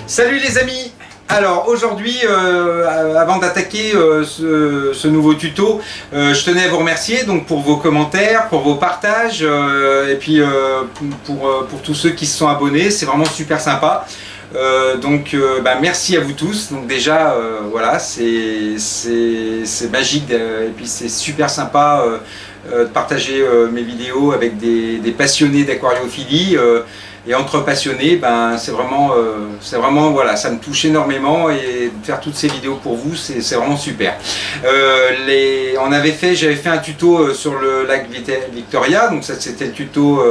Salut les amis! Alors aujourd'hui, avant d'attaquer ce nouveau tuto, je tenais à vous remercier donc pour vos commentaires, pour vos partages et puis pour tous ceux qui se sont abonnés, c'est vraiment super sympa. Merci à vous tous. Donc déjà voilà, c'est magique et puis c'est super sympa de partager mes vidéos avec des passionnés d'aquariophilie. Et entre passionnés, c'est vraiment voilà, ça me touche énormément et de faire toutes ces vidéos pour vous, c'est vraiment super. J'avais fait un tuto sur le lac Victoria, donc ça c'était le tuto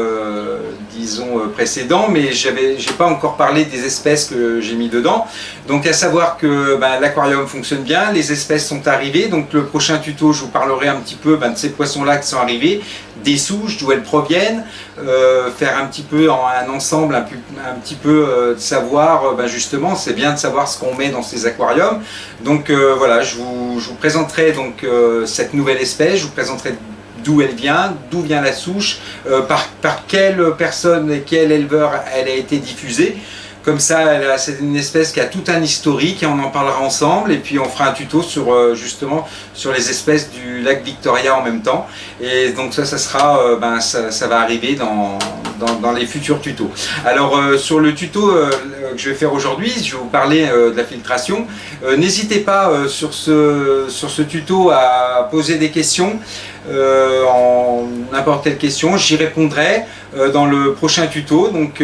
disons précédent, mais j'ai pas encore parlé des espèces que j'ai mis dedans. Donc à savoir que l'aquarium fonctionne bien, les espèces sont arrivées, donc le prochain tuto je vous parlerai un petit peu de ces poissons là qui sont arrivés, des souches, d'où elles proviennent, faire un petit peu un ensemble, un petit peu de savoir, justement c'est bien de savoir ce qu'on met dans ces aquariums. Donc voilà, je vous présenterai donc cette nouvelle espèce, je vous présenterai d'où elle vient, d'où vient la souche, par quelle personne et quel éleveur elle a été diffusée. Comme ça, c'est une espèce qui a tout un historique et on en parlera ensemble. Et puis on fera un tuto sur justement sur les espèces du lac Victoria en même temps. Et donc ça sera, ça va arriver dans les futurs tutos. Alors sur le tuto que je vais faire aujourd'hui, je vais vous parler de la filtration. N'hésitez pas sur ce tuto à poser des questions. En n'importe quelle question, j'y répondrai dans le prochain tuto. Donc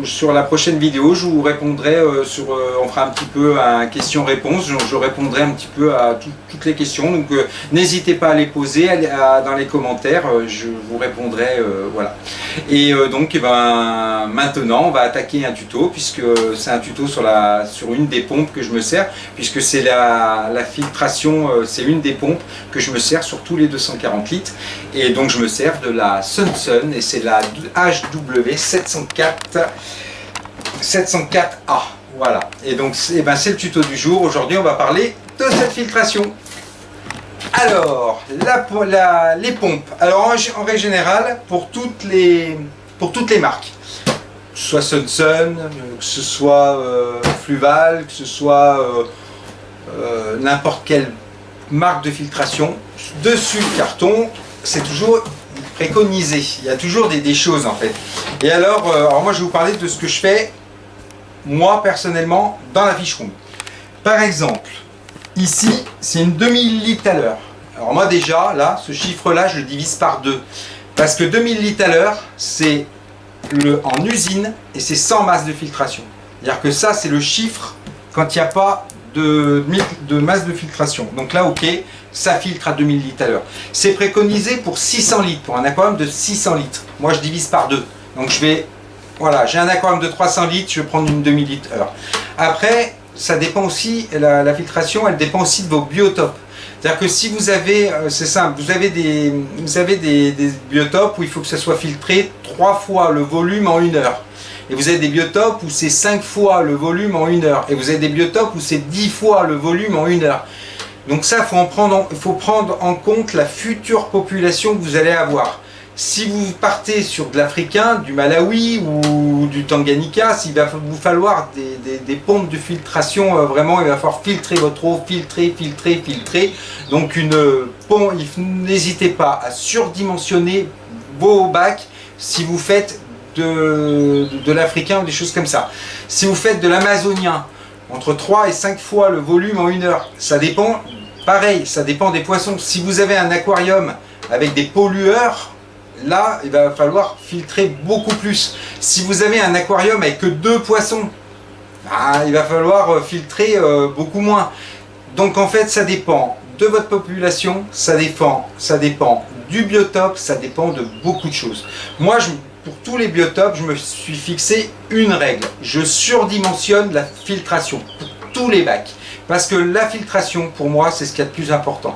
sur la prochaine vidéo, je vous répondrai on fera un petit peu un question-réponse. Je répondrai un petit peu à toutes les questions. Donc n'hésitez pas à les poser dans les commentaires. Je vous répondrai. Voilà. Et maintenant, on va attaquer un tuto puisque c'est un tuto sur une des pompes que je me sers, puisque c'est la filtration. C'est une des pompes que je me sers sur tous les 240 litres. Et donc je me sers de la Sunsun et c'est la HW704 704A. Voilà. Et donc c'est le tuto du jour. Aujourd'hui on va parler de cette filtration. Alors les pompes. Alors en règle générale pour toutes les marques, que ce soit Sunsun, que ce soit Fluval, que ce soit n'importe quelle marque de filtration, dessus le carton c'est toujours préconisé, il y a toujours des choses en fait. Et alors moi je vais vous parler de ce que je fais moi personnellement dans la fiche ronde. Par exemple ici c'est une demi-litre à l'heure. Alors moi déjà là ce chiffre là je le divise par 2 parce que 2000 litres à l'heure c'est en usine et c'est sans masse de filtration. C'est-à-dire que ça c'est le chiffre quand il n'y a pas de masse de filtration. Donc là ok, ça filtre à 2000 litres à l'heure. C'est préconisé pour 600 litres, pour un aquarium de 600 litres. Moi je divise par 2. Donc voilà, j'ai un aquarium de 300 litres, je vais prendre une demi litre heure. Après, ça dépend aussi, la filtration, elle dépend aussi de vos biotopes. C'est-à-dire que si vous avez, c'est simple, vous avez des biotopes où il faut que ça soit filtré 3 fois le volume en 1 heure. Et vous avez des biotopes où c'est 5 fois le volume en 1 heure. Et vous avez des biotopes où c'est 10 fois le volume en 1 heure. Donc ça, il faut prendre en compte la future population que vous allez avoir. Si vous partez sur de l'africain, du Malawi ou du Tanganyika, il va vous falloir des pompes de filtration, vraiment il va falloir filtrer votre eau, filtrer. Donc n'hésitez pas à surdimensionner vos bacs si vous faites de l'africain ou des choses comme ça. Si vous faites de l'amazonien, entre 3 et 5 fois le volume en 1 heure, ça dépend, pareil, ça dépend des poissons. Si vous avez un aquarium avec des pollueurs, là il va falloir filtrer beaucoup plus. Si vous avez un aquarium avec que 2 poissons, il va falloir filtrer beaucoup moins. Donc en fait ça dépend de votre population, ça dépend du biotope, ça dépend de beaucoup de choses. Moi pour tous les biotopes, je me suis fixé une règle. Je surdimensionne la filtration pour tous les bacs. Parce que la filtration, pour moi, c'est ce qu'il y a de plus important.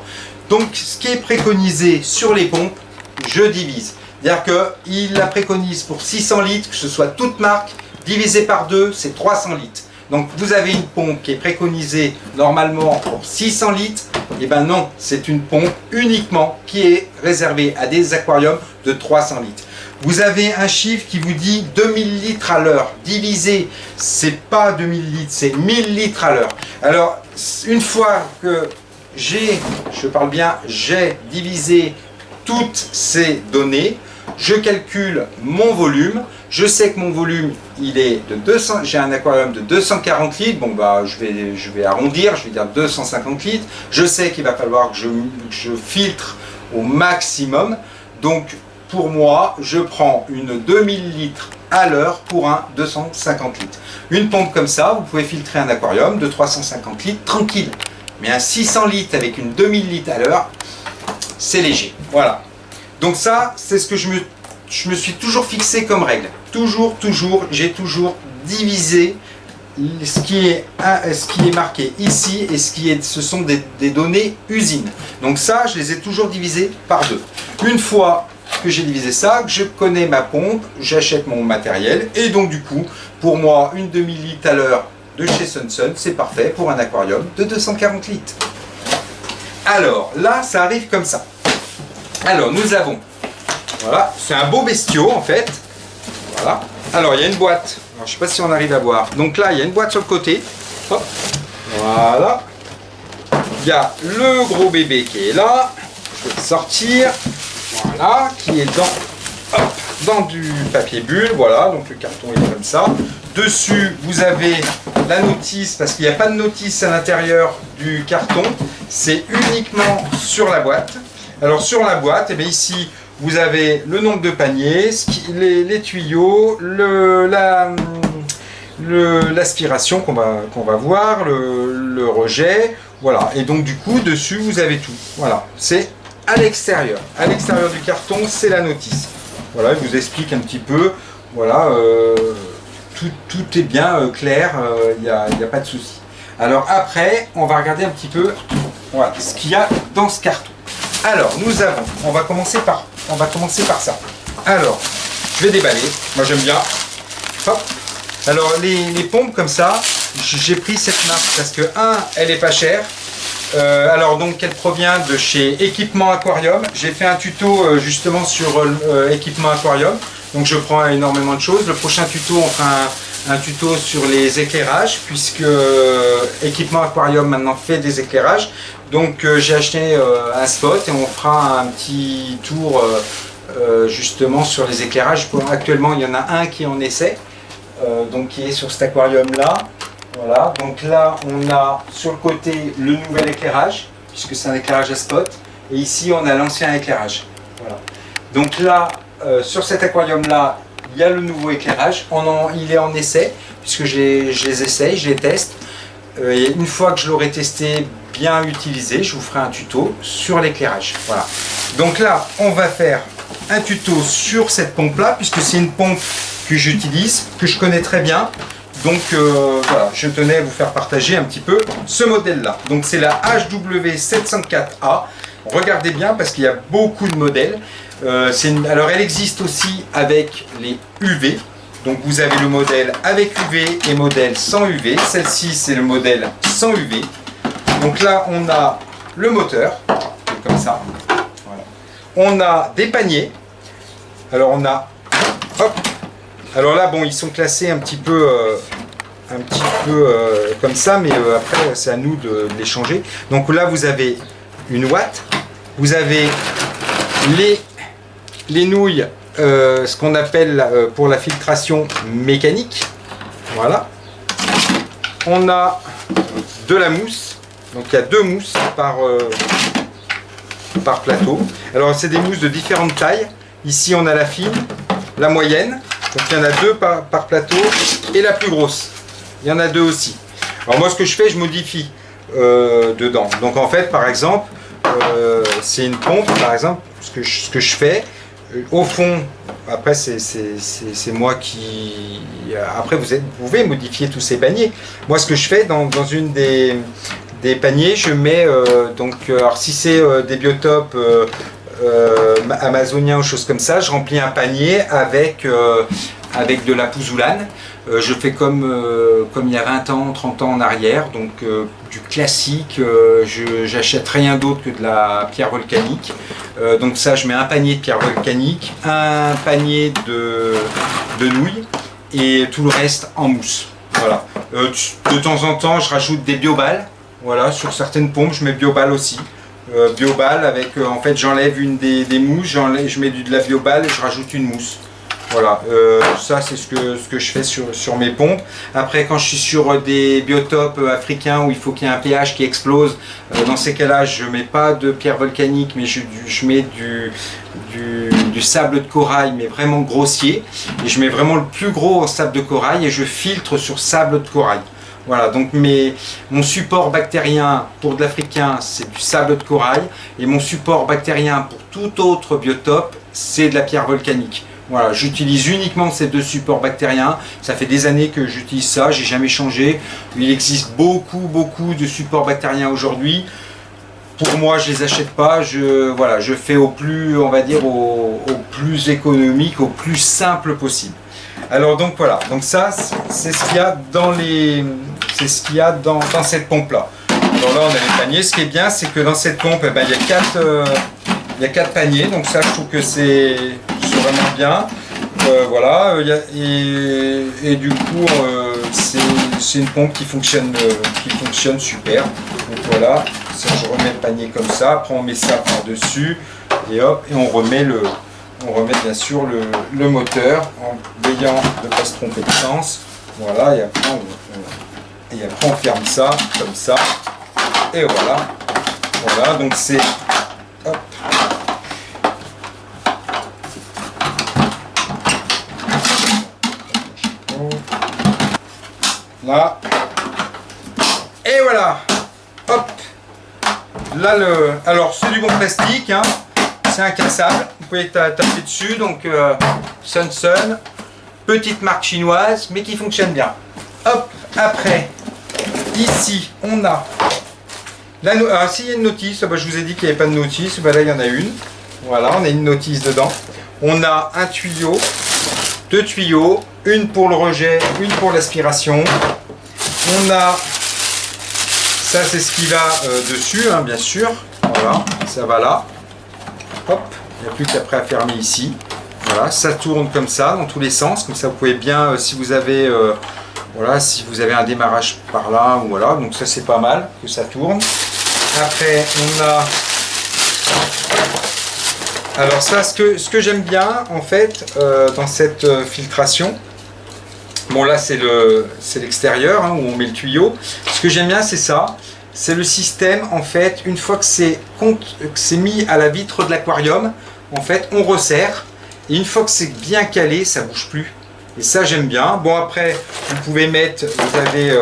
Donc, ce qui est préconisé sur les pompes, je divise. C'est-à-dire qu'il la préconise pour 600 litres, que ce soit toute marque, divisé par 2, c'est 300 litres. Donc, vous avez une pompe qui est préconisée normalement pour 600 litres. Et bien non, c'est une pompe uniquement qui est réservée à des aquariums de 300 litres. vous avez un chiffre qui vous dit 2000 litres à l'heure. Divisé, c'est pas 2000 litres, c'est 1000 litres à l'heure. Alors, une fois que j'ai divisé toutes ces données, je calcule mon volume. Je sais que mon volume, il est de 200, j'ai un aquarium de 240 litres, bon bah je vais arrondir, je vais dire 250 litres. Je sais qu'il va falloir que je filtre au maximum. Donc pour moi, je prends une 2000 litres à l'heure pour un 250 litres. Une pompe comme ça, vous pouvez filtrer un aquarium de 350 litres tranquille. Mais un 600 litres avec une 2000 litres à l'heure, c'est léger. Voilà. Donc ça, c'est ce que je me suis toujours fixé comme règle. J'ai toujours divisé ce qui est marqué ici et ce sont des données usines. Donc ça, je les ai toujours divisés par deux. Une fois que j'ai divisé ça, que je connais ma pompe, j'achète mon matériel et donc du coup, pour moi, une 2000 litres à l'heure de chez Sunsun, c'est parfait pour un aquarium de 240 litres. Alors là, ça arrive comme ça. Alors nous avons, voilà, c'est un beau bestiau en fait. Voilà. Alors il y a une boîte. Alors, je ne sais pas si on arrive à voir. Donc là, il y a une boîte sur le côté. Hop. Voilà. Il y a le gros bébé qui est là. Je vais le sortir. Voilà. Qui est dans du papier bulle. Voilà. Donc le carton est comme ça. Dessus, vous avez la notice, parce qu'il n'y a pas de notice à l'intérieur du carton. C'est uniquement sur la boîte. Alors sur la boîte, et bien ici, vous avez le nombre de paniers, les tuyaux, l'aspiration qu'on va voir, le rejet, voilà. Et donc du coup, dessus, vous avez tout. Voilà, c'est à l'extérieur. À l'extérieur du carton, c'est la notice. Voilà, il vous explique un petit peu. Voilà, tout est bien clair, il n'y a pas de souci. Alors après, on va regarder un petit peu voilà, ce qu'il y a dans ce carton. Alors, on va commencer par ça. Alors, je vais déballer. Moi, j'aime bien. Hop. Alors, les pompes comme ça, j'ai pris cette marque parce que, elle est pas chère. Alors, donc, elle provient de chez Équipement Aquarium. J'ai fait un tuto justement sur Équipement Aquarium. Donc, je prends énormément de choses. Le prochain tuto, on fera un tuto sur les éclairages, puisque Équipement Aquarium maintenant fait des éclairages. Donc j'ai acheté un spot et on fera un petit tour justement sur les éclairages. Actuellement il y en a un qui est en essai, donc qui est sur cet aquarium là. Voilà, donc là on a sur le côté le nouvel éclairage, puisque c'est un éclairage à spot. Et ici on a l'ancien éclairage. Voilà. Donc là, sur cet aquarium là, il y a le nouveau éclairage. Il est en essai, puisque je les essaye, je les teste. Et une fois que je l'aurai testé, bien utilisé, je vous ferai un tuto sur l'éclairage. Voilà. Donc là, on va faire un tuto sur cette pompe là, puisque c'est une pompe que j'utilise, que je connais très bien. Donc voilà, je tenais à vous faire partager un petit peu ce modèle là. Donc c'est la HW704A. Regardez bien parce qu'il y a beaucoup de modèles. Alors elle existe aussi avec les UV. Donc vous avez le modèle avec UV et modèle sans UV. Celle-ci c'est le modèle sans UV. Donc là on a le moteur, comme ça. Voilà. On a des paniers. Alors on a, hop. Alors là bon ils sont classés un petit peu comme ça, mais après c'est à nous de les changer. Donc là vous avez une ouate, vous avez les nouilles. Ce qu'on appelle pour la filtration mécanique. Voilà. On a de la mousse. Donc il y a 2 mousses par plateau. Alors c'est des mousses de différentes tailles. Ici on a la fine, la moyenne. Donc il y en a 2 par plateau et la plus grosse. Il y en a 2 aussi. Alors moi ce que je fais, je modifie dedans. Donc en fait par exemple, c'est une pompe par exemple. Ce que je fais. Au fond, après c'est moi qui... Après vous pouvez modifier tous ces paniers. Moi ce que je fais dans une des paniers, je mets alors si c'est des biotopes amazoniens ou choses comme ça, je remplis un panier avec de la pouzoulane. Je fais comme il y a 20 ans, 30 ans en arrière, donc du classique, j'achète rien d'autre que de la pierre volcanique. Donc ça, je mets un panier de pierre volcanique, un panier de nouilles et tout le reste en mousse. Voilà. De temps en temps, je rajoute des bioballes. Voilà, sur certaines pompes, je mets bioballes aussi. Bioballes avec, en fait, j'enlève une des mousses, je mets de la bioballe et je rajoute une mousse. Voilà, ça c'est ce que je fais sur mes pompes. Après, quand je suis sur des biotopes africains où il faut qu'il y ait un pH qui explose, dans ces cas-là, je ne mets pas de pierre volcanique, mais je mets du sable de corail, mais vraiment grossier. Et je mets vraiment le plus gros en sable de corail et je filtre sur sable de corail. Voilà, donc mon support bactérien pour de l'africain, c'est du sable de corail. Et mon support bactérien pour tout autre biotope, c'est de la pierre volcanique. Voilà, j'utilise uniquement ces deux supports bactériens. Ça fait des années que j'utilise ça, j'ai jamais changé. Il existe beaucoup de supports bactériens aujourd'hui. Pour moi, je les achète pas. Je fais au plus, on va dire, au plus économique, au plus simple possible. Alors donc voilà, donc ça c'est ce qu'il y a dans cette pompe là. Alors là on a les paniers. Ce qui est bien, c'est que dans cette pompe, il y a 4 paniers. Donc ça, je trouve que c'est vraiment bien. Voilà, et du coup c'est une pompe qui fonctionne super. Donc voilà, ça, je remets le panier comme ça. Après on met ça par dessus et hop, et on remet bien sûr le moteur en veillant de ne pas se tromper de sens. Voilà, et après on ferme ça comme ça. Et voilà. Voilà, donc c'est... Hop. Là. Et voilà. Hop. Là, alors c'est du bon plastique, hein. C'est incassable, vous pouvez taper dessus, donc Sun, petite marque chinoise, mais qui fonctionne bien. Hop, après, ici, on a, s'il y a une notice, je vous ai dit qu'il n'y avait pas de notice, là il y en a une, voilà, on a une notice dedans. On a un tuyau, 2 tuyaux, une pour le rejet, une pour l'aspiration. On a, ça c'est ce qui va dessus, hein, bien sûr, voilà, ça va là. Hop, il n'y a plus qu'après à fermer ici. Voilà, ça tourne comme ça dans tous les sens, comme ça vous pouvez bien, si vous avez un démarrage par là, ou voilà, donc ça c'est pas mal que ça tourne. Après on a, alors ça, ce que j'aime bien en fait dans cette filtration, bon là c'est l'extérieur, hein, où on met le tuyau. Ce que j'aime bien, c'est ça. C'est le système, en fait, une fois que c'est mis à la vitre de l'aquarium, en fait, on resserre. Et une fois que c'est bien calé, ça ne bouge plus. Et ça, j'aime bien. Bon, après, vous pouvez mettre, vous avez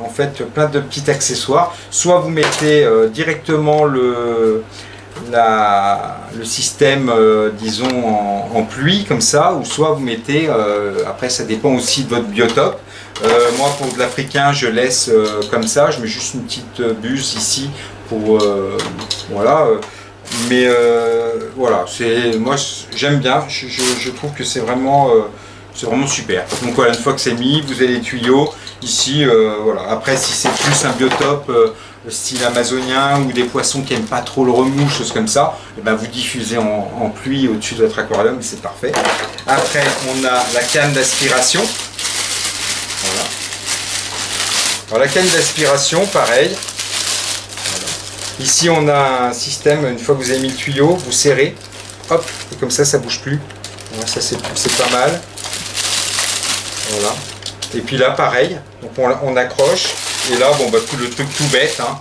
en fait plein de petits accessoires. Soit vous mettez directement le système, disons, en pluie, comme ça, ou soit vous mettez, après, ça dépend aussi de votre biotope. Moi pour de l'africain je laisse comme ça, je mets juste une petite buse ici pour voilà, mais voilà, moi j'aime bien, je trouve que c'est vraiment super. Donc voilà, une fois que c'est mis, vous avez les tuyaux ici, voilà. Après si c'est plus un biotope style amazonien ou des poissons qui n'aiment pas trop le remous, choses comme ça, et ben vous diffusez en pluie au-dessus de votre aquarium, c'est parfait. Après on a la canne d'aspiration. Voilà. Alors la canne d'aspiration, pareil. Voilà. Ici on a un système, une fois que vous avez mis le tuyau, vous serrez, hop, et comme ça bouge plus. Voilà, ça c'est pas mal. Voilà. Et puis là pareil, donc on accroche, et là bon bah le truc tout bête, hein.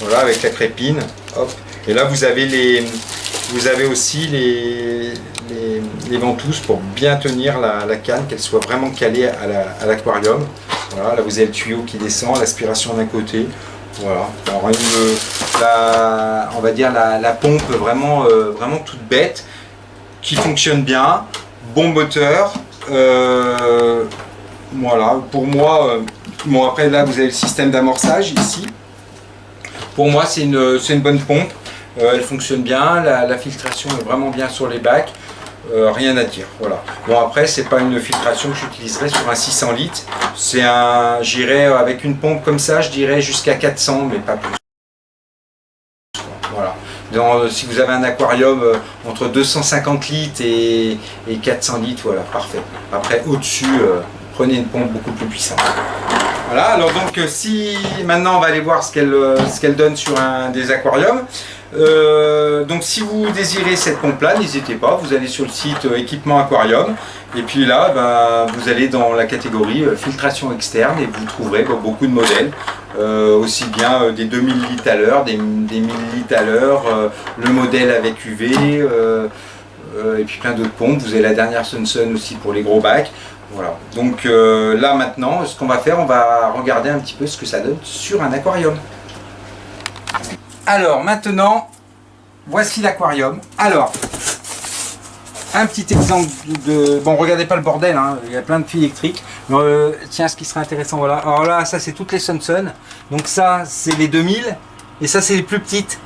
Voilà, avec la crépine, hop. Et là vous avez aussi les ventouses pour bien tenir la canne, qu'elle soit vraiment calée à l'aquarium. Voilà, là vous avez le tuyau qui descend, l'aspiration d'un côté. Voilà, alors on va dire la pompe vraiment toute bête, qui fonctionne bien, bon moteur. Voilà, pour moi, bon après là vous avez le système d'amorçage ici. Pour moi c'est une bonne pompe. Elle fonctionne bien, la filtration est vraiment bien sur les bacs, rien à dire. Voilà. Bon après c'est pas une filtration que j'utiliserai sur un 600 litres, j'irai avec une pompe comme ça, je dirais jusqu'à 400 mais pas plus. Voilà. Si vous avez un aquarium entre 250 litres et 400 litres, voilà, parfait. Après, au-dessus, prenez une pompe beaucoup plus puissante. Voilà, alors donc si maintenant on va aller voir ce qu'elle donne sur un des aquariums. Donc si vous désirez cette pompe là, n'hésitez pas, vous allez sur le site équipement aquarium et puis là vous allez dans la catégorie filtration externe et vous trouverez beaucoup de modèles, aussi bien des 2000 litres à l'heure, des 1000 litres à l'heure, le modèle avec UV et puis plein d'autres pompes. Vous avez la dernière Sunsun aussi pour les gros bacs. Voilà, donc là maintenant ce qu'on va faire, on va regarder un petit peu ce que ça donne sur un aquarium. Alors maintenant, voici l'aquarium. Alors, un petit exemple de... Bon, regardez pas le bordel, hein, il y a plein de fils électriques. Tiens, ce qui serait intéressant, voilà. Alors là, ça c'est toutes les Sunsun. Donc ça, c'est les 2000. Et ça, c'est les plus petites.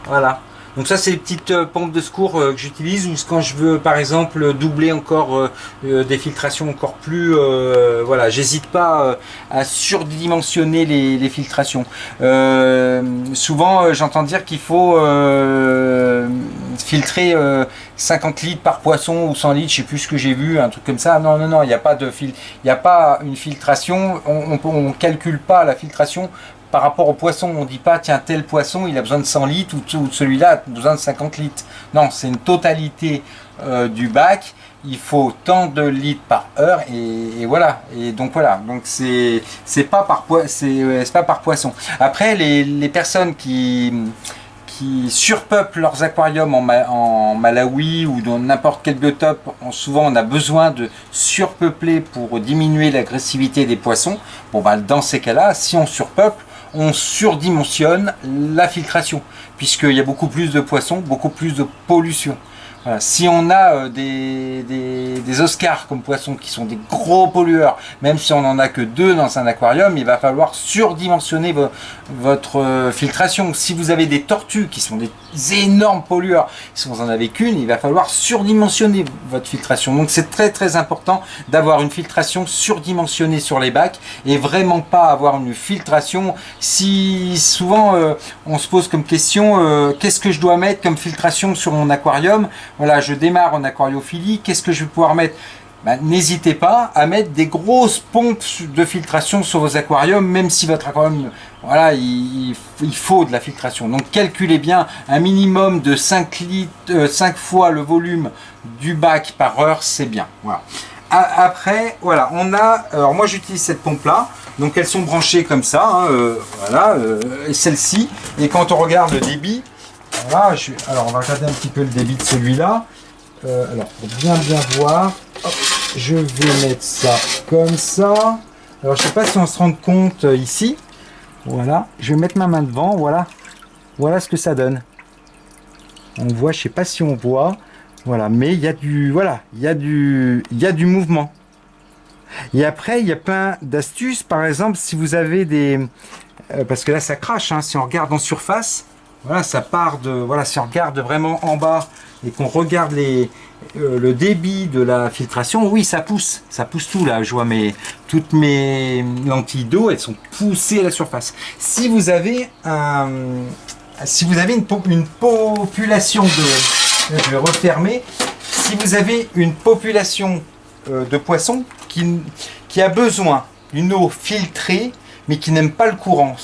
Voilà. Donc ça, c'est les petites pompes de secours que j'utilise, ou quand je veux par exemple doubler encore des filtrations encore plus, voilà, j'hésite pas à surdimensionner les filtrations. Souvent j'entends dire qu'il faut filtrer 50 litres par poisson ou 100 litres, je sais plus ce que j'ai vu, un truc comme ça. Non, non, non, il n'y a pas de il n'y a pas une filtration, on calcule pas la filtration par rapport au poisson. On ne dit pas tiens, tel poisson il a besoin de 100 litres ou celui-là a besoin de 50 litres. Non, c'est une totalité du bac. Il faut tant de litres par heure et voilà. Et donc voilà. Donc c'est pas par poisson. Après les personnes qui surpeuplent leurs aquariums en Malawi ou dans n'importe quel biotope, souvent on a besoin de surpeupler pour diminuer l'agressivité des poissons. Bon bah dans ces cas-là, si on surpeuple, on surdimensionne la filtration, puisqu'il y a beaucoup plus de poissons, beaucoup plus de pollution. Voilà. Si on a des Oscars comme poissons qui sont des gros pollueurs, même si on n'en a que 2 dans un aquarium, il va falloir surdimensionner votre filtration. Si vous avez des tortues qui sont des énormes pollueurs, si vous en avez qu'une, il va falloir surdimensionner votre filtration. Donc c'est très très important d'avoir une filtration surdimensionnée sur les bacs et vraiment pas avoir une filtration. Si souvent on se pose comme question, qu'est-ce que je dois mettre comme filtration sur mon aquarium? Voilà, je démarre en aquariophilie, qu'est-ce que je vais pouvoir mettre? Ben, n'hésitez pas à mettre des grosses pompes de filtration sur vos aquariums, même si votre aquarium, voilà, il faut de la filtration. Donc calculez bien un minimum de 5 fois le volume du bac par heure, c'est bien. Voilà. Après, voilà, on a, alors moi j'utilise cette pompe là, donc elles sont branchées comme ça, hein, voilà, et celle-ci, et quand on regarde le débit, voilà, alors on va regarder un petit peu le débit de celui-là. Alors pour bien voir, hop, je vais mettre ça comme ça. Alors je sais pas si on se rend compte ici. Voilà, je vais mettre ma main devant. Voilà, voilà ce que ça donne. On voit, je sais pas si on voit. Voilà, mais il y a du, voilà, il y a du mouvement. Et après il y a plein d'astuces. Par exemple, si vous avez des, parce que là ça crache. Hein, si on regarde en surface. Voilà, ça part de, voilà, si on regarde vraiment en bas et qu'on regarde le débit de la filtration, oui, ça pousse tout là. Je vois toutes mes lentilles d'eau, elles sont poussées à la surface. Si vous avez une population de, je vais refermer, si vous avez une population de poissons qui a besoin d'une eau filtrée, mais qui n'aiment pas le courant.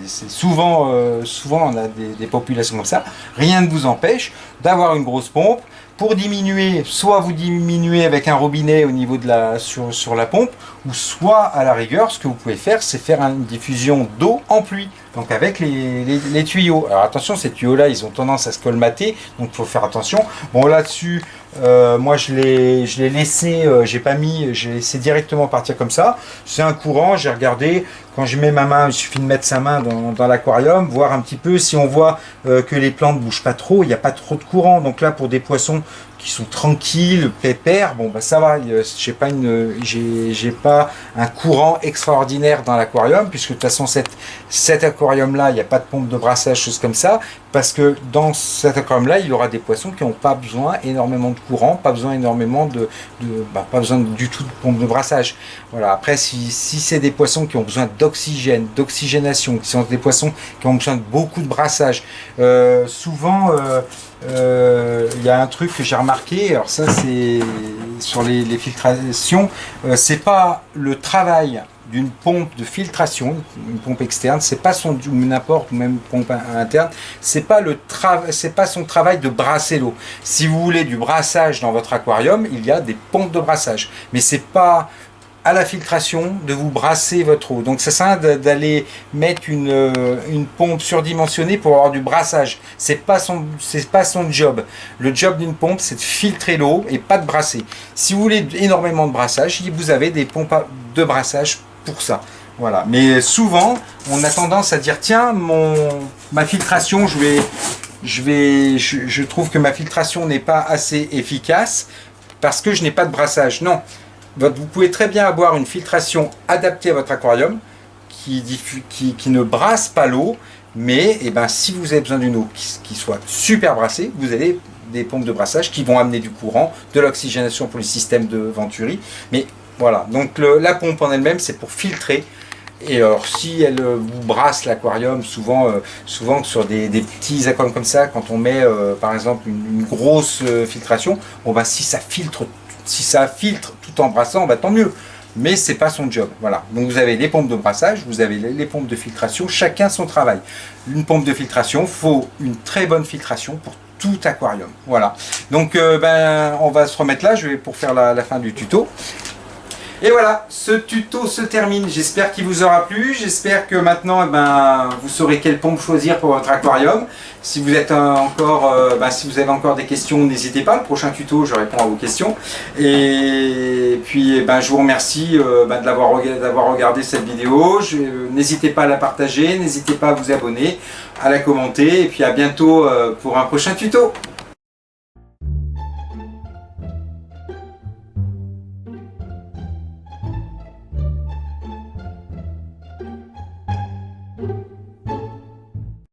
C'est souvent on a des populations comme ça. Rien ne vous empêche d'avoir une grosse pompe. Pour diminuer, soit vous diminuez avec un robinet au niveau de sur la pompe, ou soit à la rigueur, ce que vous pouvez faire, c'est faire une diffusion d'eau en pluie. Donc avec les tuyaux. Alors attention, ces tuyaux-là, ils ont tendance à se colmater, donc il faut faire attention. Bon là-dessus, moi je l'ai laissé, j'ai laissé directement partir comme ça. C'est un courant, j'ai regardé. Quand je mets ma main, il suffit de mettre sa main dans l'aquarium, voir un petit peu si on voit que les plantes ne bougent pas trop, il n'y a pas trop de courant. Donc là, pour des poissons qui sont tranquilles, pépères, bon bah ça va, j'ai pas un courant extraordinaire dans l'aquarium, puisque de toute façon cet aquarium-là, il n'y a pas de pompe de brassage, chose comme ça, parce que dans cet aquarium-là, il y aura des poissons qui n'ont pas besoin énormément de courant, pas besoin énormément pas besoin du tout de pompe de brassage. Voilà. Après, si c'est des poissons qui ont besoin d'oxygène, d'oxygénation, qui sont des poissons qui ont besoin de beaucoup de brassage, souvent, il y a un truc que j'ai remarqué, alors ça c'est sur les filtrations, c'est pas le travail d'une pompe de filtration, une pompe externe, c'est pas son, ou n'importe, ou même pompe interne, c'est pas son travail de brasser l'eau. Si vous voulez du brassage dans votre aquarium, il y a des pompes de brassage, mais c'est pas à la filtration de vous brasser votre eau. Donc ça sert à rien d'aller mettre une pompe surdimensionnée pour avoir du brassage. C'est pas son job. Le job d'une pompe, c'est de filtrer l'eau et pas de brasser. Si vous voulez énormément de brassage, vous avez des pompes de brassage pour ça. Voilà. Mais souvent, on a tendance à dire tiens, ma filtration, je trouve que ma filtration n'est pas assez efficace parce que je n'ai pas de brassage. Non. Vous pouvez très bien avoir une filtration adaptée à votre aquarium qui ne brasse pas l'eau, mais si vous avez besoin d'une eau qui soit super brassée, vous avez des pompes de brassage qui vont amener du courant, de l'oxygénation pour les systèmes de Venturi. Mais voilà, donc la pompe en elle-même, c'est pour filtrer. Et alors, si elle vous brasse l'aquarium, souvent sur des petits aquariums comme ça, quand on met par exemple une grosse filtration, si ça filtre tout en brassant, tant mieux. Mais c'est pas son job. Voilà. Donc vous avez les pompes de brassage, vous avez les pompes de filtration, chacun son travail. Une pompe de filtration, faut une très bonne filtration pour tout aquarium. Voilà. Donc on va se remettre là, pour faire la fin du tuto. Et voilà, ce tuto se termine. J'espère qu'il vous aura plu. J'espère que maintenant, vous saurez quelle pompe choisir pour votre aquarium. Si vous êtes si vous avez encore des questions, n'hésitez pas. Le prochain tuto, je réponds à vos questions. Et puis, je vous remercie d'avoir regardé cette vidéo. N'hésitez pas à la partager, n'hésitez pas à vous abonner, à la commenter. Et puis à bientôt pour un prochain tuto.